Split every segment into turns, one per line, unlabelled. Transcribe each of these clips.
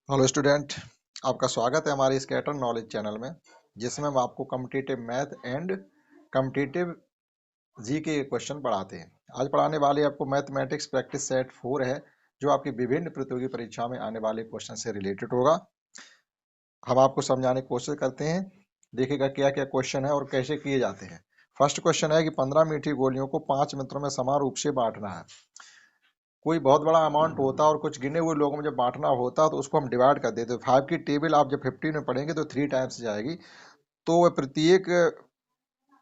Hello student. आपका स्वागत है हमारे स्कैटर नॉलेज चैनल में, जिसमें हम आपको कम्पिटिटिव मैथ एंड कम्पिटिटिव जी के क्वेश्चन पढ़ाते हैं। आज पढ़ाने वाले आपको मैथमेटिक्स प्रैक्टिस सेट 4 है, जो आपकी विभिन्न प्रतियोगी परीक्षा में आने वाले क्वेश्चन से रिलेटेड होगा। हम आपको समझाने की कोशिश करते हैं, देखिएगा क्या क्या क्वेश्चन है और कैसे किए जाते हैं। फर्स्ट क्वेश्चन है कि 15 मीठी गोलियों को 5 मित्रों में समान रूप से बांटना है। कोई बहुत बड़ा अमाउंट होता है और कुछ गिने हुए लोगों में जब बांटना होता है तो उसको हम डिवाइड कर देते हैं। 5 की टेबल आप जब 15 में पढ़ेंगे तो 3 टाइम्स जाएगी, तो वह प्रत्येक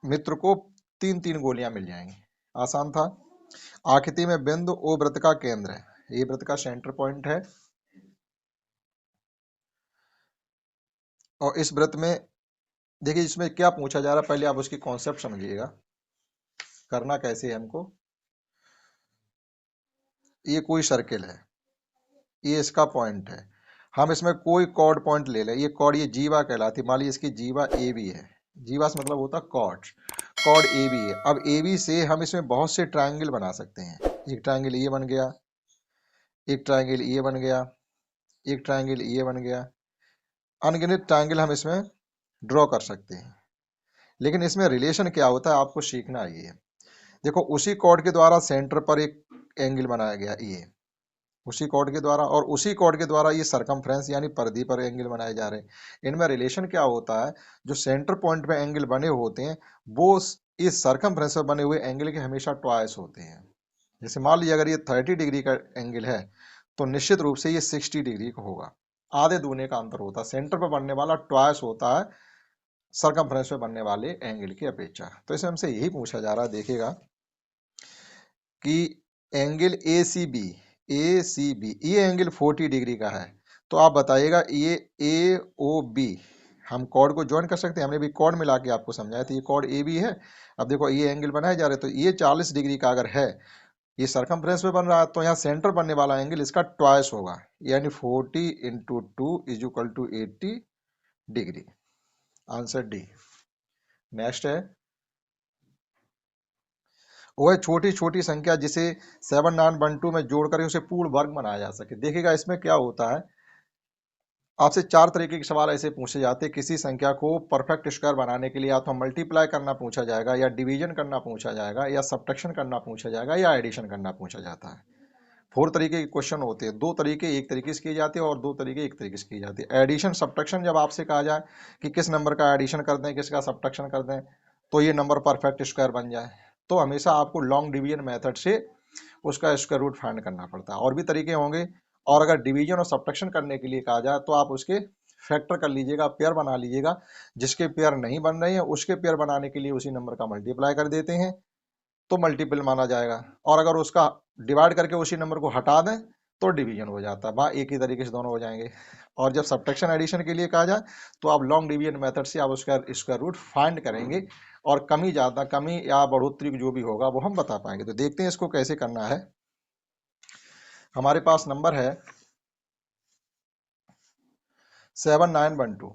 मित्र को 3 3 गोलियां मिल जाएंगी। आसान था। आकृति में बिंदु ओ वृत्त का केंद्र है, ये वृत्त का सेंटर पॉइंट है। और इस वृत्त में देखिए इसमें क्या पूछा जा रहा है, पहले आप उसकी कॉन्सेप्ट समझिएगा, करना कैसे है हमको। ये कोई सर्किल है, ये इसका पॉइंट है। हम इसमें कोई कॉर्ड पॉइंट ले लें, ये कॉर्ड, ये जीवा कहलाती है। मान लीजिए इसकी जीवा ए बी है। जीवा से मतलब होता है कॉर्ड। कॉर्ड ए बी है। अब ए बी से हम इसमें बहुत से ट्रायंगल बना सकते हैं। एक ट्रायंगल ये बन गया, एक ट्रायंगल ये बन गया, एक ट्रायंगल ये बन गया। अनगिनत ट्रायंगल हम इसमें ड्रॉ कर सकते हैं। लेकिन इसमें रिलेशन क्या होता है आपको सीखना है। ये देखो, उसी कॉर्ड के द्वारा सेंटर पर एक एंगल बनाया गया, ये उसी कॉर्ड के द्वारा, और उसी कॉर्ड के द्वारा ये सरकमफ्रेंस यानी परिधि पर एंगल बनाए जा रहे हैं। इनमें रिलेशन क्या होता है, जो सेंटर पॉइंट पे एंगल बने होते हैं वो इस सरकमफ्रेंस पर बने हुए एंगल के हमेशा ट्वाइस होते हैं। जैसे मान लीजिए अगर ये 30 डिग्री का एंगल है तो निश्चित रूप से ये 60 डिग्री का होगा। आधे दूने का अंतर होता है, सेंटर पर बनने वाला ट्वाइस होता है सरकमफ्रेंस पे बनने वाले एंगल की अपेक्षा। तो इसमें हमसे यही पूछा जा रहा है, देखिएगा कि एंगल ए सी बी ये एंगल 40 डिग्री का है। तो आप बताइएगा ये ए ओ बी, हम कॉर्ड को ज्वाइन कर सकते हैं। हमने भी कॉर्ड मिला के आपको समझाया था, ये कॉर्ड ए बी है। अब देखो ये एंगल बनाए जा रहे हैं, तो ये 40 डिग्री का अगर है, ये सरकमफ्रेंस पे बन रहा है, तो यहाँ सेंटर बनने वाला एंगल इसका ट्वाइस होगा, यानी 40 into 2 is equal to 80 degree. Answer D. Next है, वह छोटी छोटी संख्या जिसे 7912 में जोड़कर उसे पूर्ण वर्ग बनाया जा सके। देखिएगा इसमें क्या होता है, आपसे 4 तरीके के सवाल ऐसे पूछे जाते हैं। किसी संख्या को परफेक्ट स्क्वायर बनाने के लिए या तो मल्टीप्लाई करना पूछा जाएगा, या डिवीजन करना पूछा जाएगा, या सब्ट्रैक्शन करना पूछा जाएगा, या एडिशन करना पूछा जाता है। 4 तरीके के क्वेश्चन होते हैं। 2 तरीके एक तरीके से किए जाते हैं और 2 तरीके एक तरीके से किए जाते हैं। एडिशन सब्ट्रैक्शन जब आपसे कहा जाए कि किस नंबर का एडिशन कर दें, किसका सब्ट्रैक्शन कर दें तो ये नंबर परफेक्ट स्क्वायर बन जाए, तो हमेशा आपको लॉन्ग डिवीजन मेथड से उसका स्क्वायर रूट फाइंड करना पड़ता है। और भी तरीके होंगे। और अगर डिवीजन और सब्ट्रैक्शन करने के लिए कहा जाए तो आप उसके फैक्टर कर लीजिएगा, पेयर बना लीजिएगा। जिसके पेयर नहीं बन रहे हैं उसके पेयर बनाने के लिए उसी नंबर का मल्टीप्लाई कर देते हैं, तो मल्टीपल माना जाएगा। और अगर उसका डिवाइड करके उसी नंबर को हटा दें तो डिवीजन हो जाता है। एक ही तरीके से दोनों हो जाएंगे। और जब सब्ट्रैक्शन एडिशन के लिए कहा जाए तो आप लॉन्ग डिवीजन मेथड से आप उसका स्क्वायर रूट फाइंड करेंगे, और कमी ज्यादा, कमी या बढ़ोतरी जो भी होगा वो हम बता पाएंगे। तो देखते हैं इसको कैसे करना है। हमारे पास नंबर है 7912।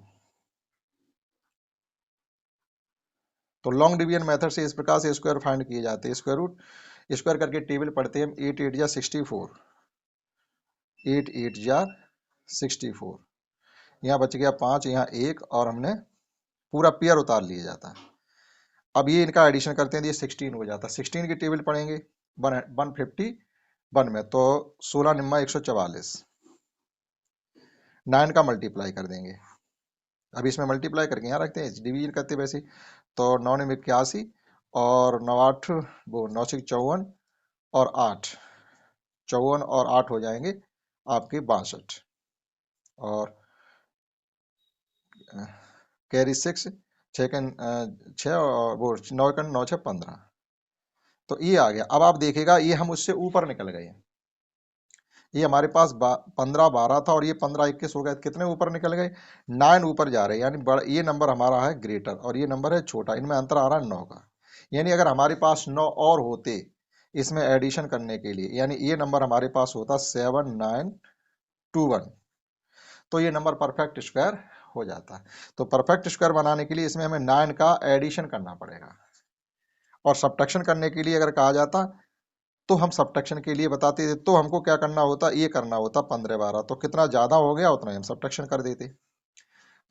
तो लॉन्ग डिवीजन मेथड से इस प्रकार से स्क्वायर फाइंड किए जाते हैं। स्क्वायर रूट स्क्वायर करके टेबल पढ़ते हैं हम। 8 8 जा 64, 8 8 जा 64। यहाँ बच गया 5, यहाँ 1, और हमने पूरा पेयर उतार लिया जाता है। अब ये इनका एडिशन करते हैं तो ये 16 हो जाता है। 16 की टेबल पढ़ेंगे 151 में, तो 16 निम्मा 144। 9 का मल्टीप्लाई कर देंगे। अब इसमें मल्टीप्लाई करके यहाँ रखते हैं, डिवीजन करते हैं वैसे। तो 9 में 81, और 9 8 वो 9 6 54, और 8 54, और 8 हो जाएंगे आपके 62, और कैरी 6, 6 और वो 9 का 9 6 15। तो ये आ गया। अब आप देखिएगा ये हम उससे ऊपर निकल गए। ये हमारे पास 15 12 था और ये 15 21 हो गया। कितने ऊपर निकल गए? 9 ऊपर जा रहे हैं, यानी बड़ा ये नंबर हमारा है ग्रेटर और ये नंबर है छोटा। इनमें अंतर आ रहा है 9 का। यानी अगर हमारे पास 9 और होते इसमें एडिशन करने के लिए, यानी ये नंबर हमारे पास होता 7921, तो ये नंबर परफेक्ट स्क्वायर हो जाता है। तो परफेक्ट स्क्वायर बनाने के लिए इसमें हमें 9 का एडिशन करना पड़ेगा। और सब्ट्रैक्शन करने के लिए अगर कहा जाता तो हम सब्ट्रैक्शन के लिए बताते थे, तो हमको क्या करना होता, ये करना होता 15 12, तो कितना ज़्यादा हो गया उतना ही हम सब्ट्रैक्शन कर देते।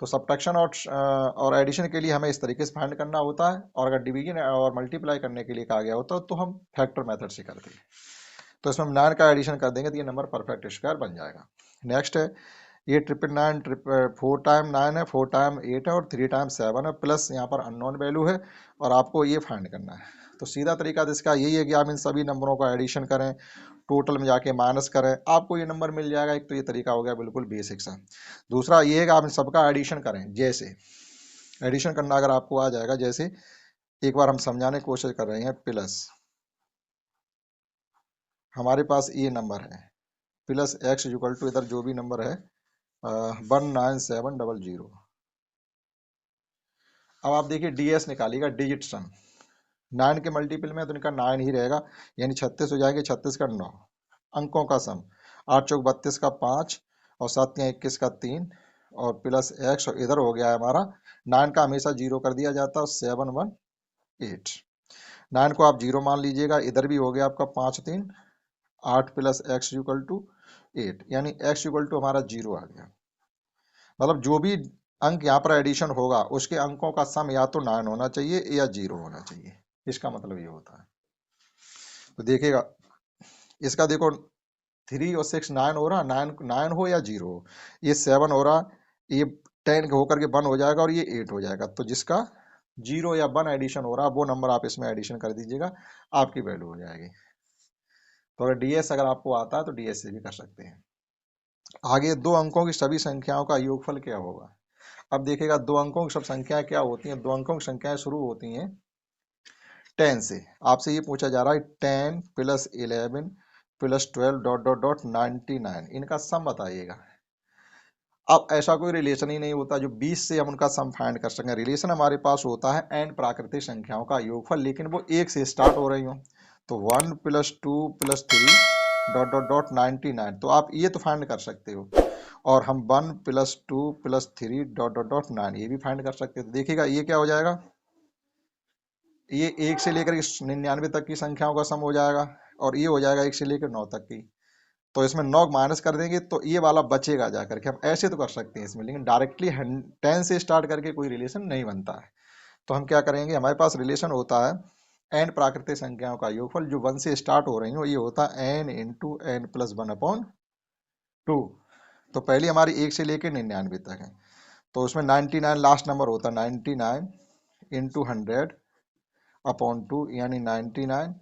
तो सब्ट्रैक्शन और एडिशन के लिए हमें इस तरीके से फाइंड करना होता है, और अगर डिवीजन और मल्टीप्लाई करने के लिए कहा गया होता तो हम फैक्टर मेथड से करते हैं। तो इसमें हम 9 का एडिशन कर देंगे तो ये नंबर परफेक्ट स्क्वायर बन जाएगा। नेक्स्ट है ये 999 4 टाइम 9 है, 4 टाइम 8 है और 3 टाइम 7 है, प्लस यहाँ पर अननोन वैल्यू है और आपको ये फाइंड करना है। तो सीधा तरीका तो इसका यही है कि आप इन सभी नंबरों का एडिशन करें, टोटल में जाके माइनस करें, आपको ये नंबर मिल जाएगा। एक तो ये तरीका हो गया बिल्कुल बेसिक सा। दूसरा ये है कि आप इन सबका एडिशन करें, जैसे एडिशन करना अगर आपको आ जाएगा, जैसे एक बार हम समझाने की कोशिश कर रहे हैं, प्लस हमारे पास ये नंबर है प्लस एक्स इक्वल टू इधर जो भी नंबर है 19700। अब आप देखिए डीएस निकालिएगा, डिजिट सम। 9 के मल्टीपल में तो इनका 9 ही रहेगा, यानी 36 हो जाएंगे, 36 का 9 अंकों का सम, 8 चौक 32 का 5 और 7 या 21 का 3 और प्लस एक्स, और इधर हो गया है हमारा 9 का हमेशा जीरो कर दिया जाता है 718। 9 को आप जीरो मान लीजिएगा, इधर भी हो गया आपका 5 3 8 प्लस एक्स इक्वल टू 8, यानी एक्स इक्वल टू हमारा जीरो आ गया। मतलब जो भी अंक यहाँ पर एडिशन होगा उसके अंकों का सम या तो 9 होना चाहिए या जीरो होना चाहिए, इसका मतलब ये होता है। तो देखिएगा इसका, देखो 3 और 6 9 हो रहा, 9 हो या जीरो हो, ये 7 हो रहा, ये 10 होकर के 1 हो जाएगा और ये 8 हो जाएगा। तो जिसका जीरो या 1 एडिशन हो रहा वो नंबर आप इसमें एडिशन कर दीजिएगा, आपकी वैल्यू हो जाएगी। तो अगर डीएस अगर आपको आता है तो डीएस से भी कर सकते हैं। आगे दो अंकों की सभी संख्याओं का योगफल क्या होगा। अब देखिएगा दो अंकों की सब संख्याएं क्या होती हैं, दो अंकों की संख्याएं शुरू होती हैं 10 से। आपसे ये पूछा जा रहा है 10 plus 11 plus 12 dot dot dot 99, इनका सम बताइएगा। अब ऐसा कोई रिलेशन ही नहीं होता जो 20 से हम उनका सम फाइंड कर सकें। रिलेशन हमारे पास होता है n प्राकृतिक संख्याओं का योगफल, लेकिन वो एक से स्टार्ट हो रही हो। तो 1 plus 2 plus 3 dot dot dot 99, तो आप ये तो फाइंड कर सकते हो। और हम 1 plus 2 plus 3 dot dot dot 9 ये भी फाइंड कर सकते हो। तो देखिएगा ये क्या हो जाएगा, ये 1 से लेकर 99 तक की संख्याओं का सम हो जाएगा, और ये हो जाएगा 1 से लेकर 9 तक की। तो इसमें 9 माइनस कर देंगे तो ये वाला बचेगा जा करके। हम ऐसे तो कर सकते हैं इसमें, लेकिन डायरेक्टली 10 से स्टार्ट करके कोई रिलेशन नहीं बनता है। तो हम क्या करेंगे, हमारे पास रिलेशन होता है n प्राकृतिक संख्याओं का योगफल जो 1 से स्टार्ट हो रही हो, ये होता है n इंटू एन प्लस 1/2। तो पहली हमारी 1 से लेकर 99 तक है, तो उसमें 99 लास्ट नंबर होता है, 99 इंटू 100/2, यानी 99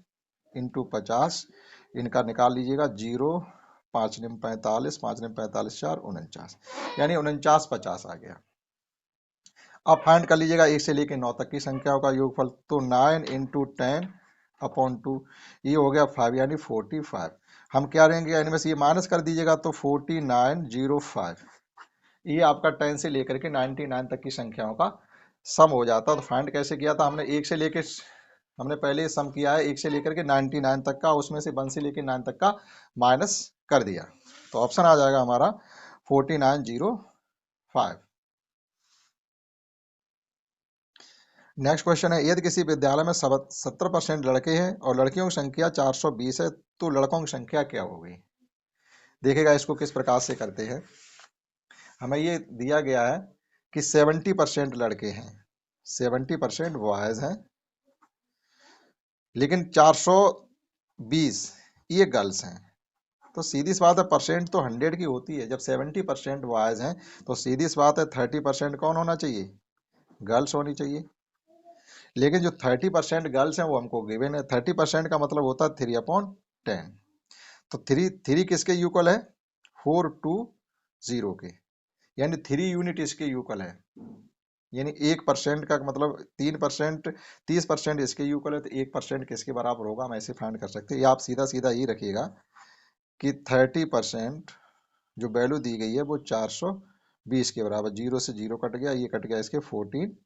इंटू 50, इनका निकाल लीजिएगा, 0 5 निम 45, 5 निम 45 4 49, यानी 49 50 आ गया। अब फाइंड कर लीजिएगा 1 से लेकर 9 तक की संख्याओं का योगफल। तो 9 इंटू 10/2, ये हो गया 5, यानी 45। हम क्या रहेंगे, यानी में से ये माइनस कर दीजिएगा तो 4905, ये आपका 10 से लेकर के 99 तक की संख्याओं का सम हो जाता। तो फाइंड कैसे किया था हमने, हमने पहले सम किया है 1 से लेकर के 99 तक का, उसमें से 1 से लेकर 9 तक का माइनस कर दिया। तो ऑप्शन आ जाएगा हमारा 4905। नेक्स्ट क्वेश्चन है, यदि किसी विद्यालय में 70% लड़के हैं और लड़कियों की संख्या 420 है तो लड़कों की संख्या क्या होगी। देखिएगा इसको किस प्रकार से करते हैं। हमें ये दिया गया है कि 70% लड़के हैं, 70% बॉयज हैं, लेकिन 420 ये गर्ल्स हैं। तो सीधी सी बात है, परसेंट तो 100 की होती है। जब 70% बॉयज हैं तो सीधी सी बात है 30% कौन होना चाहिए, गर्ल्स होनी चाहिए। लेकिन जो 30% गर्ल्स हैं वो हमको गिवन है। 30% का मतलब होता है 3/10। तो थ्री किसके यूक्वल है, 420 के, यानी 3 यूनिट इसके यूक्वल है। यानी 1% का मतलब 3%, 30% इसके यूक्वल है, तो 1% किसके बराबर होगा, हम ऐसे फाइंड कर सकते हैं। या आप सीधा सीधा ये रखिएगा कि 30% जो वैल्यू दी गई है वो 420 के बराबर, 0 से 0 कट गया, ये कट गया इसके 14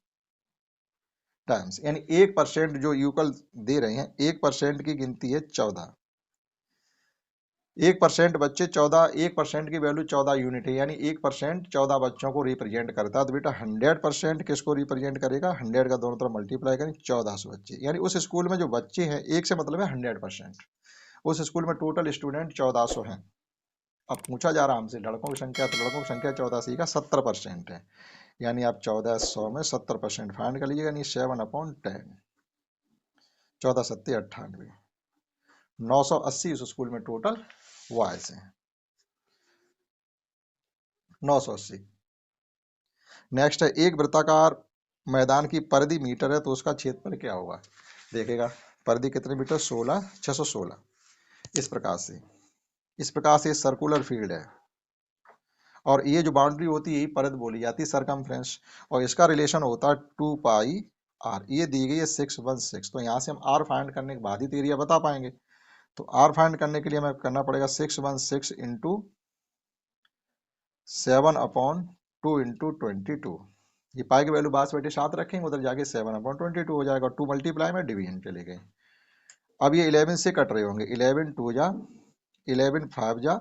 टाइम्स, यानी 1% जो यूक्वल दे रहे हैं, 1% की गिनती है 14। 1% बच्चे 14, 1% की वैल्यू 14 यूनिट है, यानी 1% 14 बच्चों को रिप्रेजेंट करता है। तो बेटा 100% किसको रिप्रेजेंट करेगा, 100 का दोनों तरफ मल्टीप्लाई करें 1400 बच्चे, यानी उस स्कूल में जो बच्चे हैं, एक से मतलब है 100%। उस स्कूल में टोटल स्टूडेंट 1400 हैं। अब पूछा जा रहा हमसे लड़कों की संख्या, तो लड़कों की संख्या 1400 का 70% है, यानी आप 1400 में 70% फाइंड कर लीजिएगा, यानी 7/10, 14 सत्ते 98, 980 उस स्कूल में टोटल बॉयज हैं, 980। नेक्स्ट है, एक वृत्ताकार मैदान की परिधि मीटर है तो उसका क्षेत्रफल क्या होगा। देखेगा परिधि कितने मीटर, 616। इस प्रकार से सर्कुलर फील्ड है, और ये जो बाउंड्री होती है यही परिधि बोली जाती है, सरकमफ्रेंस, और इसका रिलेशन होता है 2πr। ये दी गई है 616, तो यहाँ से हम r फाइंड करने के बाद ही एरिया बता पाएंगे। तो r फाइंड करने के लिए हमें करना पड़ेगा 616 इंटू 7/2 इंटू 22। ये पाई की वैल्यू बास बैठे साथ रखेंगे, उधर जाके 7/22 हो जाएगा, 2 मल्टीप्लाई में डिवीजन चले गए। अब ये 11 से कट रहे होंगे, 11 2 जा, 11 5 जा,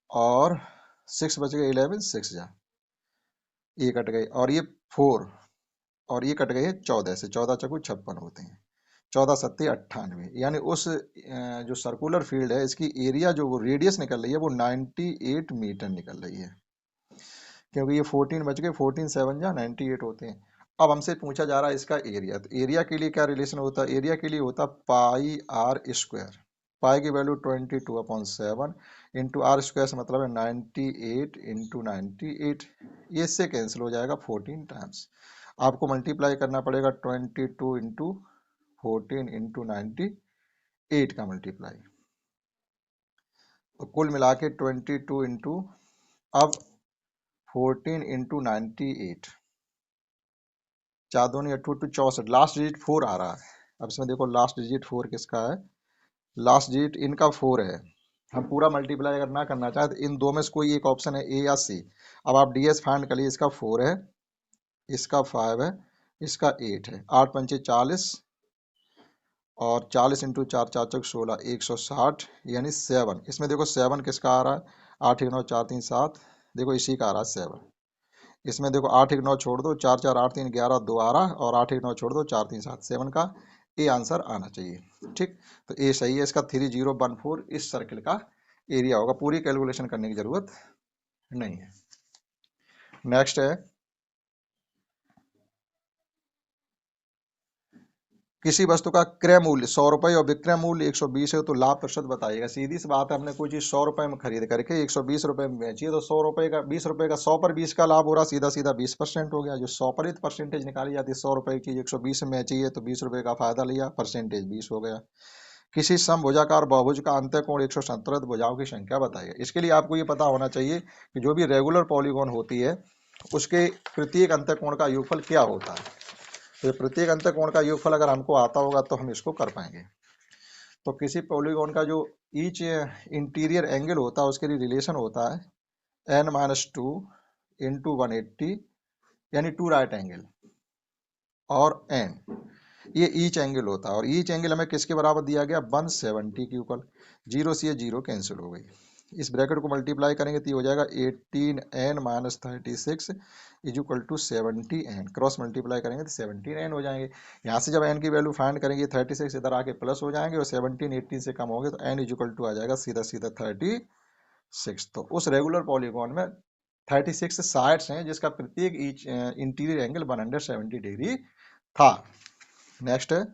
और 6 बच गए, 11 6 जा, ये कट गए, और ये 4, और ये कट गए 14 से, 14 चौकू 56 होते हैं, 14 सत्ते 98, यानी उस जो सर्कुलर फील्ड है इसकी एरिया जो वो रेडियस निकल रही है वो 98 मीटर निकल रही है, क्योंकि ये 14 बच गए, 14 7 जा 98 होते हैं। अब हमसे पूछा जा रहा है इसका एरिया, तो एरिया के लिए क्या रिलेशन होता है, एरिया के लिए होता पाई आर स्क्वायर, पाई की वैल्यू 22/7 इंटू आर स्क्वायर से मतलब है 98 इंटू 98, ये इससे कैंसिल हो जाएगा 14 टाइम्स। आपको मल्टीप्लाई करना पड़ेगा 22 इंटू 14 इंटू 98 का मल्टीप्लाई, तो कुल मिला के 22 इंटू, अब 14 इंटू 98, 4 दूनी 8 64, लास्ट डिजिट 4 आ रहा है। अब इसमें देखो लास्ट डिजिट 4 किसका है, लास्ट डिजिट इनका 4 है। हम पूरा मल्टीप्लाई अगर ना करना चाहे तो इन दो में से कोई एक ऑप्शन है, ए या सी। अब आप डीएस फाइंड कर लीजिए, इसका 4 है, इसका 5 है, इसका 8 है, 8 पंचे 40, और 40 इंटू 4 4 चौक 16, 160, यानी 7। इसमें देखो 7 किसका आ रहा है, 8 1 9 4 3 7, देखो इसी का आ रहा है 7। इसमें देखो 8 1 9 छोड़ दो, 4 4 8 3 11 2 आ रहा, और 8 1 9 छोड़ दो, 4 3 7, 7 का ए आंसर आना चाहिए। ठीक, तो ए सही है, इसका 3014 इस सर्किल का एरिया होगा, पूरी कैलकुलेशन करने की जरूरत नहीं है। नेक्स्ट है, किसी वस्तु का क्रय मूल्य 100 रुपये और विक्रय मूल्य 120 है तो लाभ प्रतिशत बताइएगा। सीधी सी बात है, हमने कोई चीज 100 रुपये में खरीद करके 120 रुपये में बेची है, तो 100 रुपये का 20 रुपये का 100 पर 20 का लाभ हो रहा, सीधा सीधा 20% हो गया। जो 100 पर परसेंटेज निकाली जाती है, 100 रुपये की चीज 120 में बेची है तो 20 रुपये का फायदा लिया, परसेंटेज 20 हो गया। किसी समभुजाकार बहुभुज का अंतः कोण 170 भुजाओं की संख्या बताइए। इसके लिए आपको ये पता होना चाहिए कि जो भी रेगुलर पॉलीगॉन होती है उसके प्रत्येक अंतः कोण का योगफल क्या होता है। तो प्रत्येक अंतः कोण का योगफल अगर हमको आता होगा तो हम इसको कर पाएंगे। तो किसी पॉलीगॉन का जो ईच इंटीरियर एंगल होता है उसके लिए रिलेशन होता है n-2 इंटू 180, यानी 2 राइट एंगल, और n ये ईच एंगल होता है, और ईच एंगल हमें किसके बराबर दिया गया, 170 के ऊपर। 0 से ये 0 कैंसिल हो गई, इस ब्रैकेट को मल्टीप्लाई करेंगे तो ये हो जाएगा 18n - 36 is equal to 70n, cross multiply करेंगे तो 17n हो जाएंगे। यहाँ से जब n की वैल्यू फाइंड करेंगे 36 इधर आके प्लस हो जाएंगे, और 17 18 से कम हो गए तो n इज इक्वल टू आ जाएगा सीधा सीधा 36। तो उस रेगुलर पॉलीगॉन में 36 साइड्स हैं जिसका प्रत्येक ईच इंटीरियर एंगल 170 डिग्री था। नेक्स्ट है,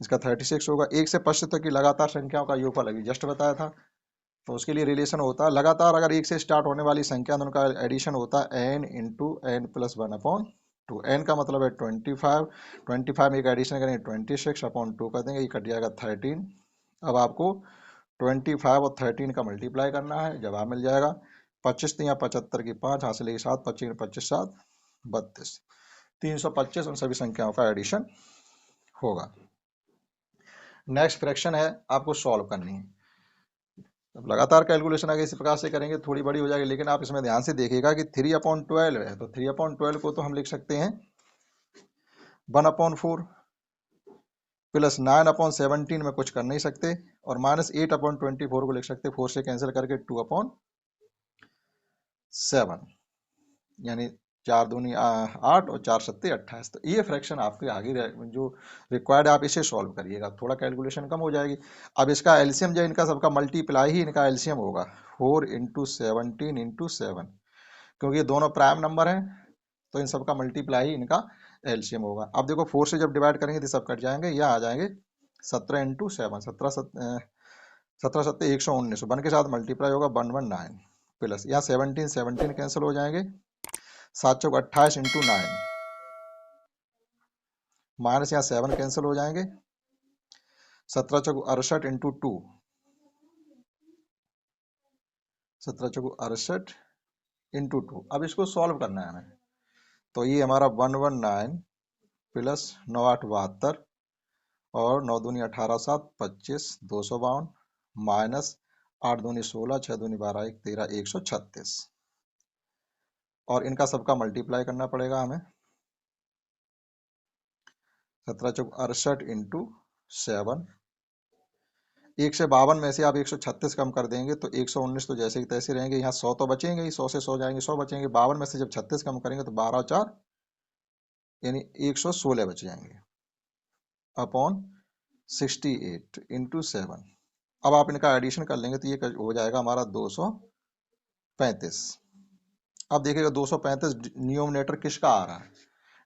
इसका 36 होगा। 1 से 25 तक की लगातार संख्याओं का योगफल अभी जस्ट बताया था, तो उसके लिए रिलेशन होता है लगातार अगर 1 से स्टार्ट होने वाली संख्या तो उनका एडिशन होता है n into n plus 1/2। n का मतलब है 25, 25 में एक एडिशन करेंगे 26/2 कर देंगे, ये कट जाएगा 13। अब आपको 25 और 13 का मल्टीप्लाई करना है, जवाब मिल जाएगा 25 या 75 की 5 हासिल के साथ 25 25 7 32, 325 उन सभी संख्याओं का एडिशन होगा। नेक्स्ट फ्रैक्शन है, आपको सॉल्व करनी है। अब लगातार कैलकुलेशन अगर इस प्रकार से करेंगे थोड़ी बड़ी हो जाएगी, लेकिन आप इसमें ध्यान से देखिएगा कि 3/12 है, तो 3/12 को तो हम लिख सकते हैं 1/4 प्लस 9/17 में कुछ कर नहीं सकते, और -8/24 को लिख सकते 4 से कैंसिल करके 2/7, यानी 4 दूनी 8 और 4 सत्ते 28। तो ये फ्रैक्शन आपके आगे जो रिक्वायर्ड, आप इसे सॉल्व करिएगा, थोड़ा कैलकुलेशन कम हो जाएगी। अब इसका एलसीएम जो इनका सबका मल्टीप्लाई ही इनका एलसीएम होगा 4 इंटू 17 इंटू 7, क्योंकि ये दोनों प्राइम नंबर हैं, तो इन सबका मल्टीप्लाई ही इनका एलसीएम होगा। अब देखो 4 से जब डिवाइड करेंगे तो सब कट जाएंगे, यह आ जाएंगे 17 इंटू 7, 17 सत्ते 119, 1 के साथ मल्टीप्लाई होगा 119 प्लस यहाँ 17 17 कैंसिल हो जाएंगे, 7 चौक 28 इंटू 9 माइनस यहाँ 7 कैंसिल हो जाएंगे, 17 चौक 68 इंटू 2, 17 चौक 68 इंटू 2। अब इसको सॉल्व करना है हमें, तो ये हमारा 119 प्लस 9 8 72 और 9 दूनी 18 7 25 252 माइनस 8 दूनी 16 6 दूनी 12 1 13 136, और इनका सबका मल्टीप्लाई करना पड़ेगा हमें। 17 चौक 68 इंटू 7, 1 से 52 में से आप 136 कम कर देंगे तो 119 तो जैसे ही तैसे रहेंगे, यहाँ 100 तो बचेंगे ही, 100 से 100 जाएंगे 100 बचेंगे, 52 में से जब 36 कम करेंगे तो 12 4 यानी 116 बच जाएंगे अपॉन 68 इंटू 7। अब आप इनका एडिशन कर लेंगे तो ये हो जाएगा हमारा 235। अब देखिएगा 235 न्यूमरेटर किसका आ रहा है,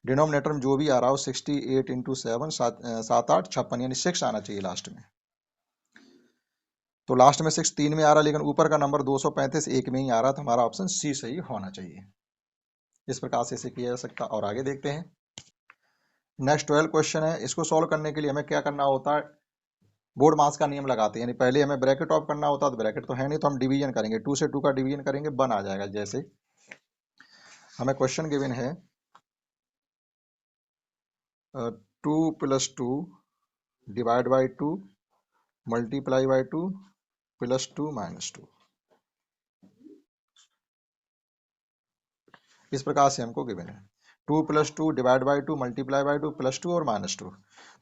डिनोमिनेटर में जो भी आ रहा हो 68 इंटू 7 7 8 56 यानी 6 आना चाहिए लास्ट में, तो लास्ट में 6 3 में आ रहा है, लेकिन ऊपर का नंबर 235 एक में ही आ रहा, तो हमारा ऑप्शन सी सही होना चाहिए। इस प्रकार से इसे किया जा सकता है। और आगे देखते हैं, नेक्स्ट 12 क्वेश्चन है। इसको सॉल्व करने के लिए हमें क्या करना होता है, बोर्ड मास का नियम लगाते हैं, यानी पहले हमें ब्रैकेट ऑफ करना होता है, तो ब्रैकेट तो है नहीं, तो हम डिवीजन करेंगे, 2 से 2 का डिवीजन करेंगे 1 आ जाएगा। जैसे हमें क्वेश्चन गिवन है 2 plus 2 divide by 2 multiply by 2 plus 2 minus 2, इस प्रकार से हमको गिवन है। 2 plus 2 divide by 2 multiply by 2 plus 2 और माइनस 2।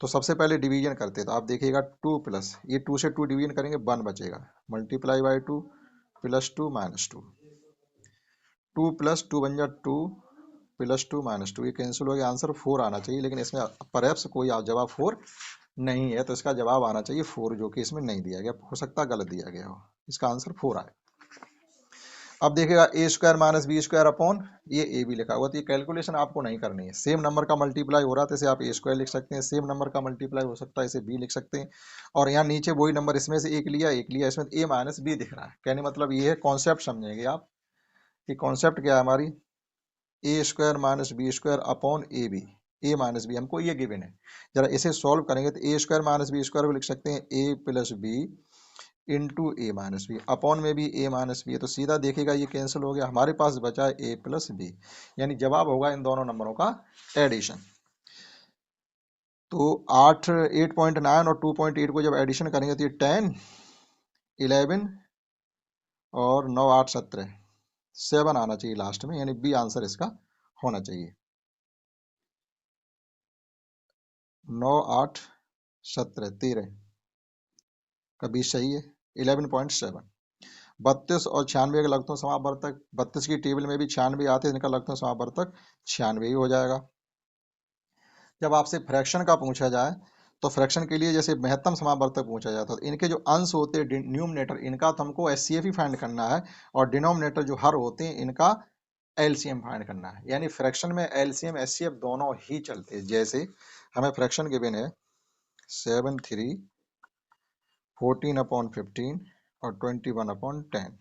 तो सबसे पहले डिवीजन करते हैं, तो आप देखिएगा 2 प्लस ये 2 से 2 डिवीजन करेंगे 1 बचेगा, multiply by 2 plus 2 minus 2, 2 plus 2 बन जाए 2 प्लस 2 माइनस 2, ये कैंसिल हो गया, आंसर 4 आना चाहिए, लेकिन इसमें परहैप्स कोई जवाब 4 नहीं है, तो इसका जवाब आना चाहिए 4, जो कि इसमें नहीं दिया गया, हो सकता है गलत दिया गया हो, इसका आंसर 4 आए। अब देखिएगा a square minus b square upon ये ए भी लिखा हुआ, तो ये कैलकुलेशन आपको नहीं करनी है, सेम नंबर का मल्टीप्लाई हो रहा है तो इसे आप ए स्क्वायर लिख सकते हैं, सेम नंबर का मल्टीप्लाई हो सकता है इसे बी लिख सकते हैं, और यहाँ नीचे वही नंबर इसमें से एक लिया, इसमें ए माइनस बी दिख रहा है, कहने मतलब ये है कॉन्सेप्ट समझेंगे आप कि कॉन्सेप्ट क्या है हमारी, a square minus b square upon a b, a minus b हमको ये गिवन है। जरा इसे सॉल्व करेंगे तो a square minus b square को लिख सकते हैं a plus b into a minus b, upon में भी ए माइनस बी है, तो सीधा देखिएगा ये कैंसिल हो गया, हमारे पास बचा है ए प्लस बी, यानी जवाब होगा इन दोनों नंबरों का एडिशन। तो 8.9 और 2.8 को जब एडिशन करेंगे तो ये 10 11 और 9 8 17 7 आना चाहिए लास्ट में, यानी बी आंसर इसका होना चाहिए। 9 8 17 13 का 20 सही है, 11.7। 32 और 96 का लगभग समापवर्तक, 32 की टेबल में भी 96 आते हैं, इनका लगभग समापवर्तक 96 ही हो जाएगा। जब आपसे फ्रैक्शन का पूछा जाए तो फ्रैक्शन के लिए जैसे महत्तम समापवर्तक पूछा जाता है, तो इनके जो अंश होते हैं न्यूमरेटर, इनका तो हमको एचसीएफ ही फाइंड करना है, और डिनोमिनेटर जो हर होते हैं इनका एलसीएम फाइंड करना है, यानी फ्रैक्शन में एलसीएम एचसीएफ दोनों ही चलते हैं। जैसे हमें फ्रैक्शन गिवन है 7 3 14/15 और 21/10,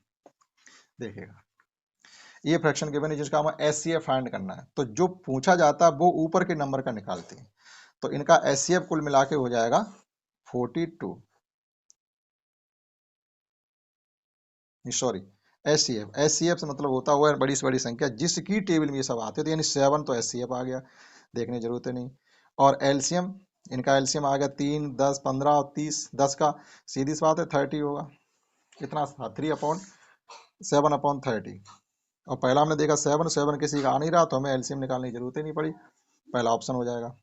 देखिएगा ये फ्रैक्शन गिवन है जिसका हमें एचसीएफ फाइंड करना है, तो जो पूछा जाता है वो ऊपर के नंबर का निकालते हैं, तो इनका एचसीएफ कुल मिला के हो जाएगा 42, सॉरी एचसीएफ से मतलब होता हुआ बड़ी से बड़ी संख्या जिसकी टेबल में ये सब आते थे, यानी 7 तो एचसीएफ आ गया, देखने जरूरत है नहीं। और एलसीएम, इनका एलसीएम आ गया 3 10 15 और 30, 10 का सीधी सी बात है 30 होगा, कितना था 3/7/30, और पहला हमने देखा 7 किसी का आ नहीं रहा, तो हमें एलसीएम निकालने की जरूरत ही नहीं पड़ी, पहला ऑप्शन हो जाएगा।